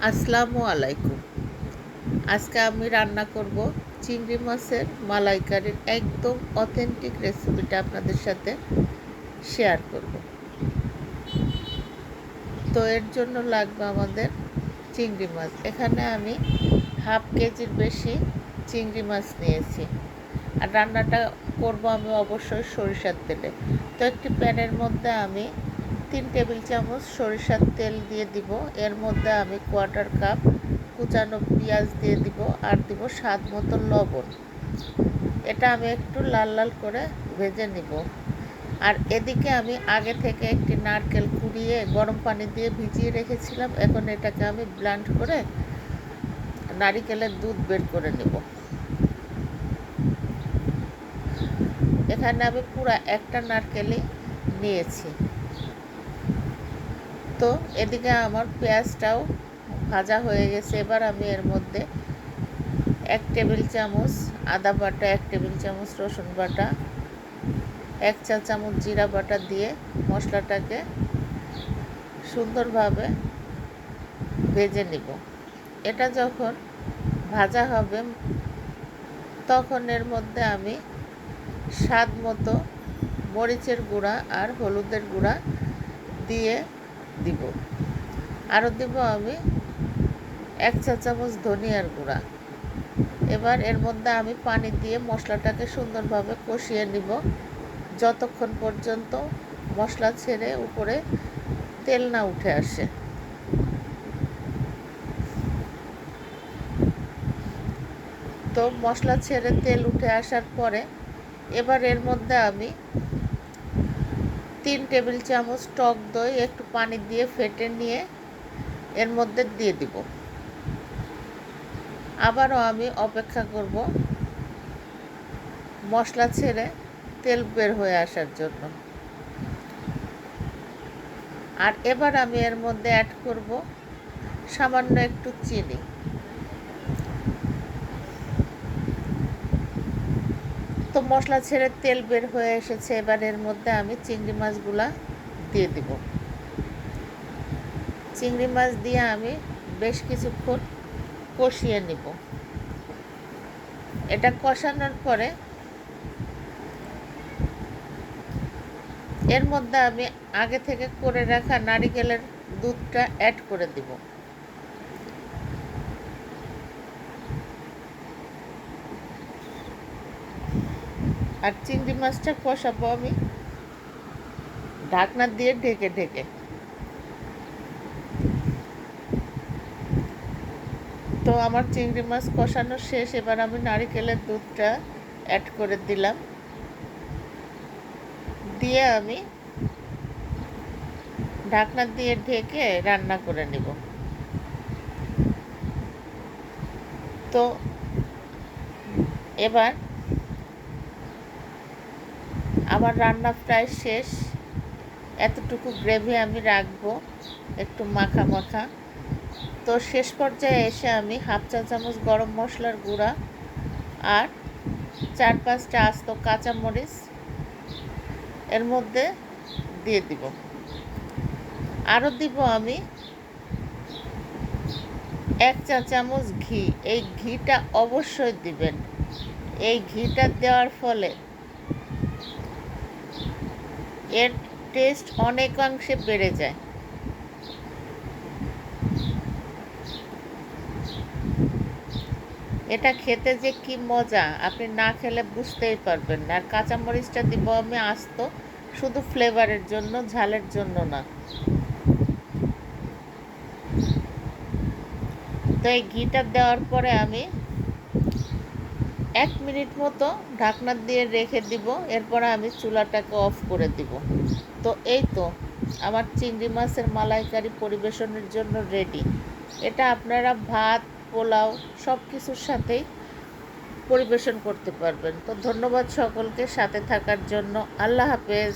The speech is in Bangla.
আসসালামু আলাইকুম। আজকে আমি রান্না করব চিংড়ি মাছের মালাইকারির একদম অথেন্টিক রেসিপিটা আপনাদের সাথে শেয়ার করব। তো এর জন্য লাগবে আমাদের চিংড়ি মাছ। এখানে আমি হাফ কেজির বেশি চিংড়ি মাছ নিয়েছি। আর রান্নাটা করব আমি অবশ্যই সরিষার তেলে। তো একটি প্যানের মধ্যে আমি 3 টেবিল চামচ সরিষার তেল দিয়ে দিব। এর মধ্যে আমি কোয়ার্টার কাপ কুচানো পেঁয়াজ দিয়ে দিব আর দিব স্বাদ মতো লবণ। এটা আমি একটু লাল লাল করে ভেজে নিব। আর এদিকে আমি আগে থেকে একটি নারকেল কুড়িয়ে গরম পানি দিয়ে ভিজিয়ে রেখেছিলাম। এখন এটাকে আমি ব্লেন্ড করে নারকেলের দুধ বের করে নেব। এখানে আমি পুরো একটা নারকেলই নিয়েছি। তো এদিকে আমার পেঁয়াজটাও ভাজা হয়ে গেছে। এবার আমি এর মধ্যে 1 টেবিল চামচ আদা বাটা, 1 টেবিল চামচ রসুন বাটা, 1 চা চামচ জিরা বাটা দিয়ে মশলাটাকে সুন্দরভাবে ভেজে নিব। এটা যখন ভাজা হবে তখন এর মধ্যে আমি স্বাদ মতো মরিচের গুঁড়া আর হলুদের গুঁড়া দিয়ে দিব। আরও দিব আমি 1 চা চামচ ধনিয়ার গুঁড়া। এবার এর মধ্যে আমি পানি দিয়ে মশলাটাকে সুন্দরভাবে কষিয়ে নিব যতক্ষণ পর্যন্ত মশলা ছেড়ে উপরে তেল না উঠে আসে। তো মশলা ছেড়ে তেল উঠে আসার পরে এবার এর মধ্যে আমি 3 টেবিল চামচ টক দই একটু পানি দিয়ে ফেটে নিয়ে এর মধ্যে দিয়ে দিব। আবারও আমি অপেক্ষা করব মশলা ছেড়ে তেল বের হয়ে আসার জন্য। আর এবার আমি এর মধ্যে অ্যাড করব সামান্য একটু চিনি। তো মশলা ছেড়ে তেল বের হয়ে এসেছে। এবার এর মধ্যে আমি চিংড়ি মাছগুলা দিয়ে দিব। চিংড়ি মাছ দিয়ে আমি বেশ কিছুক্ষণ কষিয়ে নিব। এটা কষানোর পরে এর মধ্যে আমি আগে থেকে করে রাখা নারকেলের দুধটা অ্যাড করে দিব। আর চিংড়ি মাছটা কষাবো আমি ঢাকনা দিয়ে ঢেকে ঢেকে। তো আমার চিংড়ি মাছ কষানো শেষ। এবার আমি নারকেলের দুধটা অ্যাড করে দিলাম। দিয়ে আমি ঢাকনা দিয়ে ঢেকে রান্না করে নেব। তো এবার আমার রান্না প্রায় শেষ। এতটুকু গ্রেভি আমি রাখবো একটু মাখা মাখা। তো শেষ পর্যায়ে এসে আমি হাফ চা চামচ গরম মশলার গুঁড়া আর 4-5টা আস্ত কাঁচামরিচ এর মধ্যে দিয়ে দিব। আরও দিব আমি 1 চা চামচ ঘি। এই ঘিটা অবশ্যই দিবেন। এই ঘিটা দেওয়ার ফলে এর টেস্ট অনেকাংশে বেড়ে যায়। এটা খেতে যে কি মজা আপনি না খেলে বুঝতেই পারবেন না। আর কাঁচামরিচটা দিব আমি আস্ত, শুধু ফ্লেভারের জন্য, ঝালের জন্য না। তো এই ঘিটা দেওয়ার পরে আমি 1 মিনিট মতো ঢাকনা দিয়ে রেখে দিব। এরপরে আমি চুলাটাকে অফ করে দিব। তো এই তো আমার চিংড়ি মাছের মালাইকারি পরিবেশনের জন্য রেডি। এটা আপনারা ভাত, পোলাও সব কিছুর সাথেই পরিবেশন করতে পারবেন। তো ধন্যবাদ সকলকে সাথে থাকার জন্য। আল্লাহ হাফেজ।